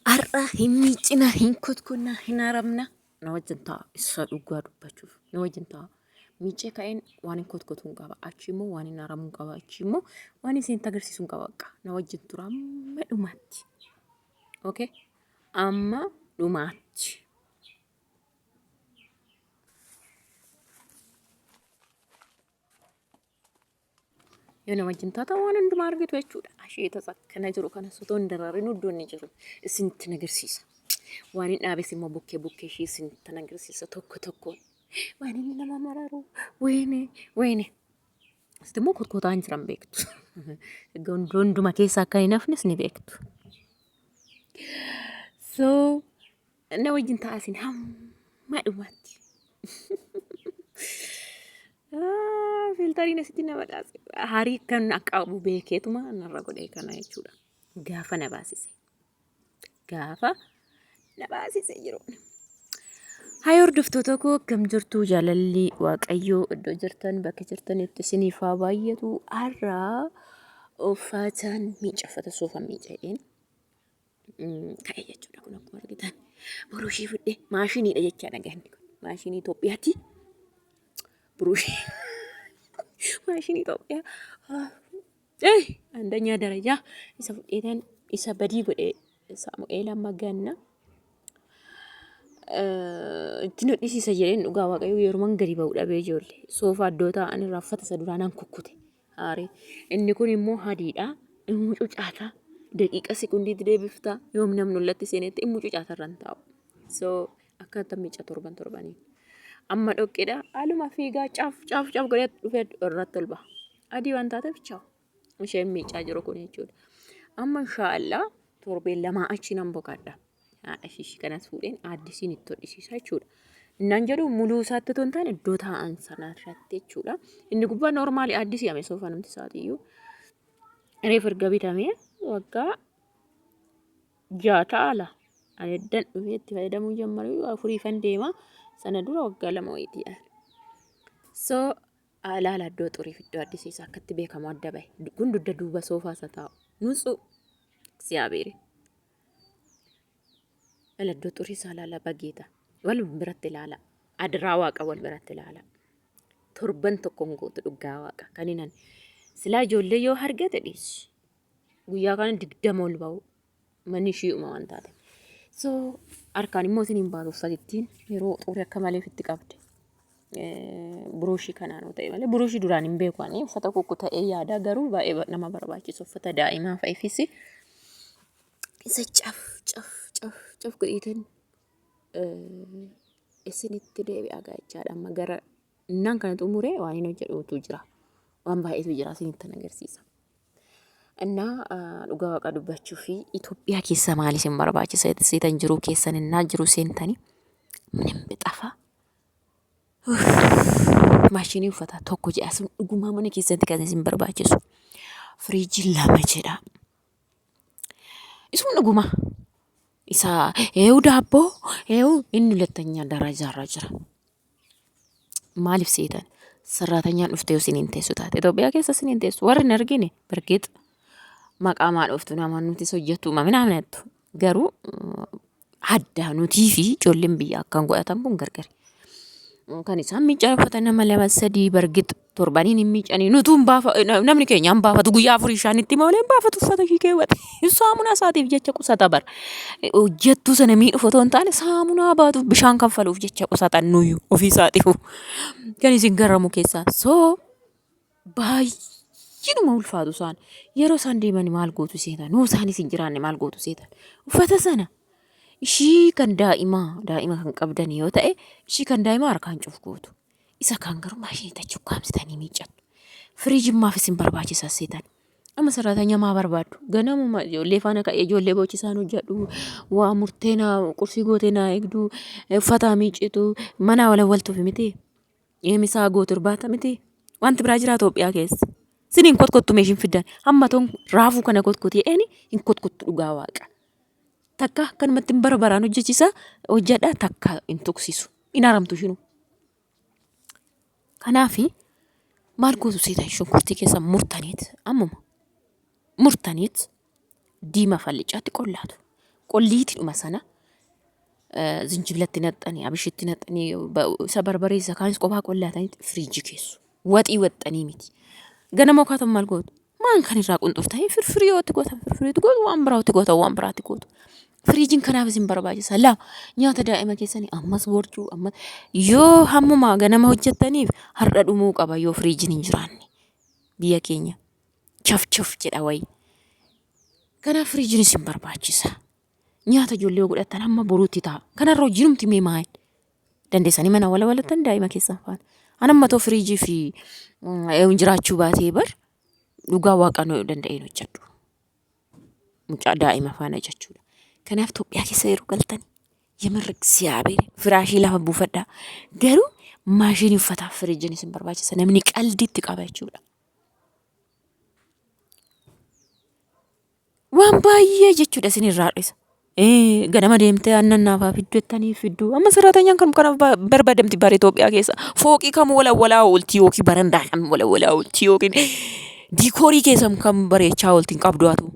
Har'a hin miicina, hin kutkuna, hin haramna. Na wajjin ta'a. Isa dhugaa dubbachuuf. Na wajjin ta'a. Miicee ka'een waan hin kotkotuun qaba. Achi immoo waan hin haramuun qaba. Achi immoo waan isin agarsiisuun qaba. Na wajjin tura amma dhumaatti. Okay? Amma dhumaatti. Yoo na wajjin taata waan hundumaa argitu jechuudha. Asheeta akkana jiru kana osoo hin daraarin iddoon jiru. Isinitti agarsiisa. Waan hin dhaabes immoo bukkee bukkee ishee isinitti agarsiisa tokko tokkoon. Waan inni nama mararu. Wayne. Asitti immoo kotkotaan jiran beektu. Hunduma keessa akka hin hafnes ni beektu. So na wajjin taa'asin hamma dhumaatti. Filtariin asitti nama dhaase. Harii kan qabu beekeetuma narra godhee kana jechuudha. Gaafa na baasise. Gaafa na baasise jiruun. Haa hordoftoota koo akkam jirtu jaalalli waaqayyoo iddoo jirtan bakka jirtanitti isiniif haa baay'atu. Har'a uffataan miiccafata soofan miica'een ka'e jechuudha kun akkuma argitan. Buruushii fudhee maashiniidha jechaadha ganni kun. Maashinii Itoophiyaati. Buruushii. Maashinii Itoophiyaa. አንደኛ ደረጃ isa fudheetan isa badii godhee Saamu'eel amma ganna itti nudhisiisa jedheen dhugaa waaqayyo yeroman gadi ba'u dhabee ijoollee soofaa iddoo taa'an irraa uffata isa duraanaan kukkute haaree inni kun immoo hadiidha immoo cucaata daqiiqa sekundiitti deebifta yoom namni ullatti seenetti immoo cucaata irraan taa'u so akkaataa miica torbanii amma dhoqqeedha haaluma fiigaa caaf godhee dhufee irratti ol ba'a adii waan taateef chaawu. Isheen miicaa jiru kun jechuudha. Amma inshaallah torbee lamaa achi nan boqadha. Haadha ishii kanas fuudheen addisiin itti hodhisiisa jechuudha. Nan jedhu muluu isaatti otoo hin taane iddoo taa'an sana irratti jechuudha. Inni gubbaa noormaali addisiifame soofaa namti isaatiiyyuu. Reef erga bitamee waggaa 6 ta'a. Ani eddan dhufee itti fayyadamuu jalqabee 4 deema. Sana dura waggaa 2 wayitii. So alaala iddoo xuriif iddoo addisiisa akkatti beekamu adda bahe. Kun dugda duuba soofaa isa taa'u. Nutsu siyaabeere. Ala iddoo xurii isaa ilaala bageeta. Wal biratti ilaala. Adiraa waaqa wal biratti ilaala. Torban tokkoon gootu dhugaa waaqa. Kaninan silaa ijoollee yoo argate dhiisi. Guyyaa kana 20 ol ba'u. Manni ishii uma waan taate. So harkaan immoo isin hin baatu uffatiittiin yeroo xurii akka malee itti qabde. Buruushii kanaan ta'e malee buruushii duraan hin beeku ani uffata kukkuta'ee yaada garuu baay'ee nama barbaachisu uffata daa'imaa fa'ifis isa caf godhiitan isinitti deebi'a gaa'echaadha amma gara innaan kana xumuree waan hin hojjedhuutu jira waan baay'eetu jira isinitti agarsiisa. Innaa dhugaa waaqa dubbachuu fi Itoophiyaa keessa maal isin barbaachisa seetan jiru keessan innaa jiru seentanii min bixafa. Maashinii uffata tokko jedha sun dhugumaa mana keessatti kan isin barbaachisu. Firiijii 2 jedha. Isuma dhuguma. Isa daabboo inni hulatanya darajaarra jira. Maaliif seetan? Sarratanyaan dhuftee isin hin teessu taate. Itoophiyaa keessa isin hin teessu. Warri hin argine barkeet maqaa maal dhuftu nama nuti hojjettu maminaaminattu. Garuu adda nutii fi ijoolleen biyya akkan godhatan kun gargari. Kan isaan miicaa uffatan nama 2-3 bargit torbaniin hin miicanii nutuun namni keenya hin baafatu guyyaa 4 shaanitti malee baafatu uffata ishii keewwate saamunaa isaatiif jecha qusata bar hojjettuu sana miidhuuf otoo hin taane saamunaa baatuuf bishaan kanfaluuf jecha qusatan nuyyuu ofii isaatiifu kan isin garamu keessaa so baay'inuma ulfaatu isaan yeroo isaan deeman maal gootu seetan nuu isaanis hin jiraanne maal gootu seetan uffata sana. Ishii kan daa'ima kan qabdan yoo ta'e ishii kan daa'ima harkaan cufguutu isa kan garuu maashinii tachi ukkaamsitanii miicattu firiijimmaaf isin barbaachisa seetan amma sarratanya maa barbaaddu ganamuma ijoollee faana ka'ee ijoollee boochisaan hojjedhu waa murteenaa qursii gooteenaa eegdu uffata miicitu mana walawwaltuuf miti misaa gootu irbaata miti wanti biraa jira Itoophiyaa keessa siniin kotkottu meeshin fiddan hamma toon raafuu kana kotkotii hin kotkottu dhugaa waaqa. Takka kanumatti barbaraan hojjechiisa hojjedha takka hin tuqsisu hin haramtu shinu. Kanaafi maal gootu seetan shunkurtii keessa murtaniit ammuma murtaniit diima fallicaatti qollaatu qolliitiidhuma sana zinjibilatti naqxanii abishitti naqxanii isa barbareessa kaanis qophaa qollaatanii firiijii keessu. Waxii waxxanii miti. Ganama kaatan maal gootu? Maan kan irraa qunxuftanii firfirii yoo itti gootan firfiriitti gootu waan biraa itti gootan waan biraatti gootu. Firiijiin kanaaf isin barbaachisa. Lama nyaata daa'ima keessanii ammas boorcuu ammas yoo hammuma ganama hojjettaniif har'a dhumuu qaba yoo firiijiin hin jiraanne biyya keenya chaf chaf jedha wayi. Kanaaf firiijiin isin barbaachisa. Nyaata ijoollee godhatan hamma boruutti ta'a. Kanarra hojiinumti mee maal? Dandeessanii mana wala walatan daa'ima keessan faana. Anamma too firiijii fi jiraachuu baatee bar dhugaa waaqaan danda'een hojjedhu. Mucaa daa'ima faana jechuudha. Kanaaf Itoophiyaa keessa yeroo galtan የምር እግዚአብሔር ፍራሽ lafa buufadhaa. Garuu maashinii uffataaf firiijiin isin barbaachisa. Namni qaldiitti qaba jechuudha. Waan baay'ee jechuudha isin irraa dhisa. Ganama deemtee aannan naafaa fiddu jettanii fiddu. Amma sirratanyaan kan kanaaf barbaadamti bara Itoophiyaa keessa. Fooqii kam walawalaa oolti yookiin barandaa kam walawalaa oolti yookiin diikoorii keessam kam bareechaa ooltiin qabdu haa ta'u.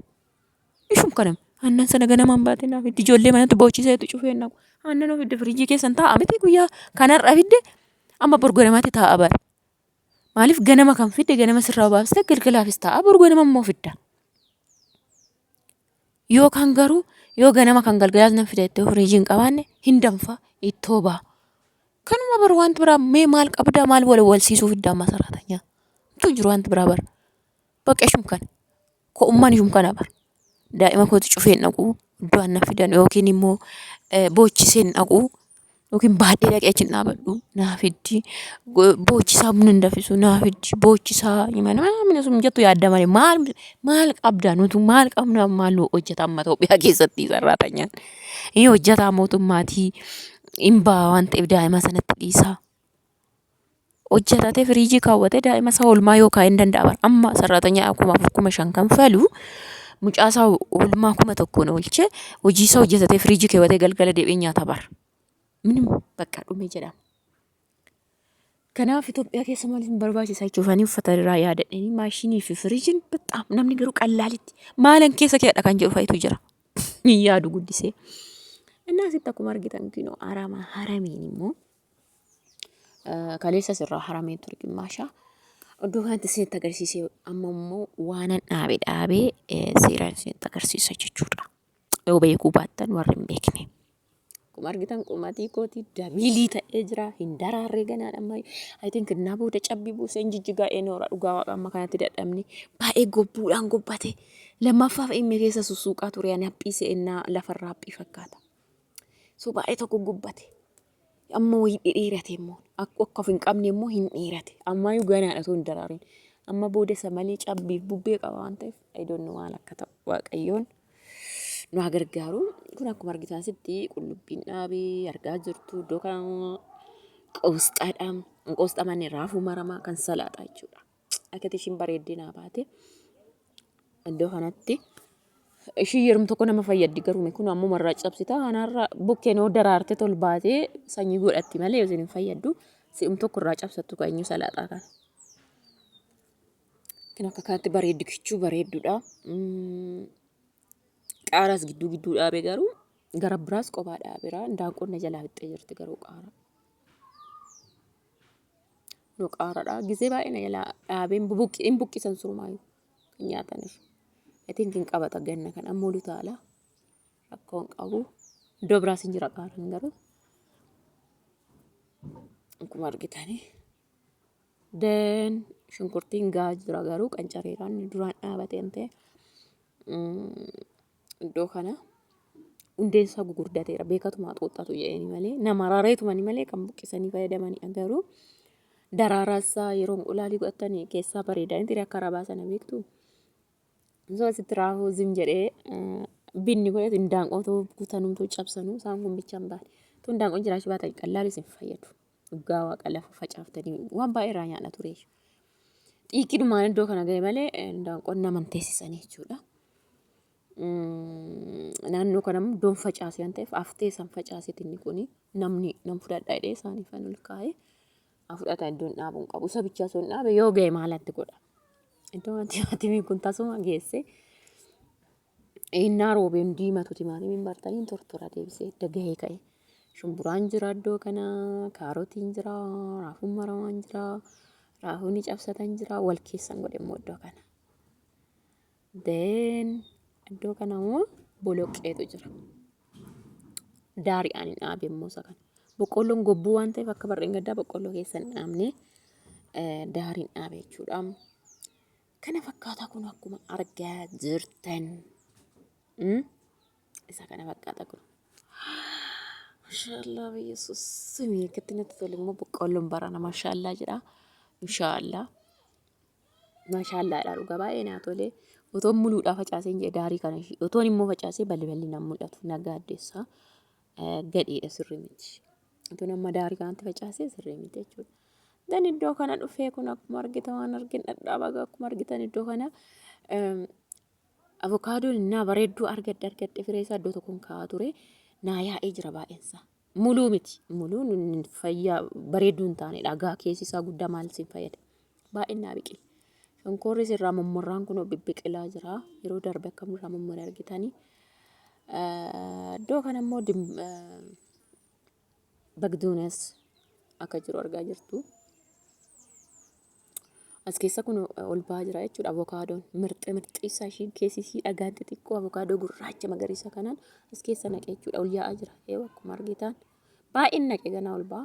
Ishum kanam. Aannan sana ganamaan baatee naaf itti ijoollee manatti boochiseetu cufee naqu. Aannan ofidde firiijii keessan taa'a miti guyyaa kanarra fidde amma borgonamaatti taa'a bara. Maaliif ganama kan fidde ganama sirraa baastee galgalaafis taa'a borgonama immoo fidda. Yookaan garuu yoo ganama kan galgalaas nan fidettee firiijiin qabaanne hin danfa ittoo ba'a. Kanuma bara wanti biraa mee maal qabdaa maal walwalsiisuu fiddaa amma sararatanyaa. Tu jiru wanti biraa bara. Bakka ishum kana. Ko'ummaan ishum kana bara. Daa'ima kooti cufeen dhaqu iddoo aannan fidan yookiin immoo boochiseen dhaqu yookiin baadhee dhaqee achi dhaabadhu naaf iddi boochisaa buna hin danfisu naaf iddi boochisaa mana sun jettu yaadda malee maal qabda nutu maal qabna maal nu hojjeta amma Itoophiyaa keessatti sarratanyaan. Inni hojjetaa mootummaatii hin baa waan ta'eef daa'ima sanatti dhiisaa. Hojjetatee firiijii kaawwatee daa'ima isaa oolmaa yookaan hin danda'a bara amma sarratanyaa 4,500 kan falu. Mucaasaa oolmaa 1,000 oolchee hojii isaa hojjetatee firiijii keewwatee galgala deebi'ee nyaata bara. Minim bakka dhumee jedhama. Kanaaf Itoophiyaa keessa maaliif hin barbaachisaa jechuufanii uffata irraa yaadadhanii maashinii fi firiijiin bexaam namni garuu qallaalitti maalan keessa keedha kan jedhu fa'itu jira. Hin yaadu guddisee. Innaa asitti akkuma argitan kunoo haramiin immoo kaleessa sirraa harameen ture qimmaashaa. Iddoo kanatti isinitti agarsiisee amma immoo waanan dhaabee seeraan isinitti agarsiisa jechuudha. Yoo beekuu baattan warri hin beekne. Akkuma argitan qumatii kootii dabilii ta'ee jira hin daraarree ganaadha ammaa. I think innaa booda cabbii buusee jijjigaa enoora dhugaa waaqa amma kanatti dadhabne baay'ee gobbuudhaan gobbate. Lammaffaaf inni keessa sussuuqaa ture ani haphiisee innaa lafarraa haphii fakkaata. So baay'ee tokko gobbate. Amma wayii dheerate immoo akka of hin qabne immoo hin dheerate. Ammayyuu ganaadha osoo hin daraarin. Amma booda isa malee cabbiif bubbee qaba waan ta'eef I don't know maal akka ta'u waaqayyoon nu haa gargaaru. Kun akkuma argitan asitti qullubbiin dhaabee argaa jirtu iddoo kana qoosxaadha. Qoosxaa manni raafuu maramaa kan salaaxaa jechuudha. Akkati ishiin bareeddee naa baate iddoo kanatti ishii yeroo tokko nama fayyaddi garuu kun ammoo marraa cabsita kanarra bukkeen oo daraarte tol baatee sanyii godhatti malee yoo isin hin fayyaddu si'um tokko irraa cabsattu kan eenyu salaaxaa kana. Kan akka kanatti bareeddi kichuu bareedduudha. Qaaraas gidduu dhaabee garuu gara biraas qophaa dhaabeera. Daanqonna jalaa fixxee jirti garuu qaara. No qaaraadha. Gisee baay'ee na jalaa dhaabee hin buqqisan surmaayyuu kan nyaatanis. I think hin qabata ganna kan ammoo lutaala. Rakkoo hin qabu. Iddoo biraas hin jira qaaraan garuu. Akkuma argitanii. Shunkurtiin gahaa jira garuu qancareeraan duraan dhaabatee hin ta'e. Iddoo kana hundeen isaa gugurdateera beekatumaa xuuxxatu jedhanii malee nama raareetumani malee kan buqqisanii fayyadamanidha garuu daraaraa isaa yeroo ulaalii godhatanii keessaa bareedanii ture akka rabaa sana beektu. So asitti raafuu zim jedhee binni godhatu hindaanqoo guutanumtu cabsanuu isaan kun bicha hin baane. Tu hindaanqoon jiraachuu baatan qallaalis hin fayyadu. Dhugaa waaqa lafa facaaftanii waan baay'ee irraa nyaadha ture. Xiiqiidhumaan iddoo kana ga'e malee hindaanqoon nama hin teessisanii jechuudha. Naannoo kana iddoon facaase waan ta'eef haftee san facaaseet inni kuni namni nam fudhadhaa jedhee isaaniif kan ol kaa'ee fudhata iddoon dhaabuun qabu. Isa bichaa osoo hin dhaabe yoo ga'e maalatti godha. Iddoo timaatimii kun tasuma geesse Innaa roobeen diimatu timaatimiin bartaniin tortora deebisee dagahee ka'e. Shumburaan jira iddoo kana, kaarotiin jira, raafuun maramaan jira, raafuun cabsatan jira, wal keessan godhe immoo iddoo kana. Deen iddoo kana immoo boloqqeetu jira. Daari'aan hin dhaabe immoo isa kana. Boqqolloon gobbuu waan ta'eef akka barreen gaddaa boqqolloo keessa hin dhaabne daariin dhaabe jechuudha. Kana fakkaataa kun akkuma argaa jirtan. Isa kana fakkaata kun. Maashaallah Yesuus simii akkatti natti tole immoo boqqolloon barana maashaallah jedha. Inshaallah. Maashaallah dhugaa baay'ee naa tole. Otoon muluudhaa facaaseen jedhe daarii kana ishee. Otoon immoo facaasee balballi nan mul'atu nagaa addeessaa. Gadhiidha sirrii miti. Otoon amma daarii kanatti facaasee sirrii miti jechuudha. Dan iddoo kana dhufee kun akkuma argitan waan argin dhadhaabaa akkuma argitan iddoo kana. Avokaadoon innaa bareedduu argadde firee isaa iddoo tokkoon kaa'aa ture. Naa yaa'ee jira baay'eensaa. Muluu miti. Muluun fayyaa bareedduu hin taane dhagaa keessi isaa guddaa maal siin fayyada. Baay'een naa biqile. Shonkoorris irraa mummurraan kun bibbiqilaa jira. Yeroo darbe akkam irraa mummuree argitanii. Iddoo kana immoo bagduunes akka jiru argaa jirtu. As keessa kun ol ba'aa jira jechuudha avokaadoon. Mirxii isaa ishii keessi ishii dhagaan xixiqqoo avokaadoo gurraacha magariisa kanaan as keessa naqee jechuudha ol yaa'aa jira. Akkuma argitan baay'een naqee ganaa ol ba'a.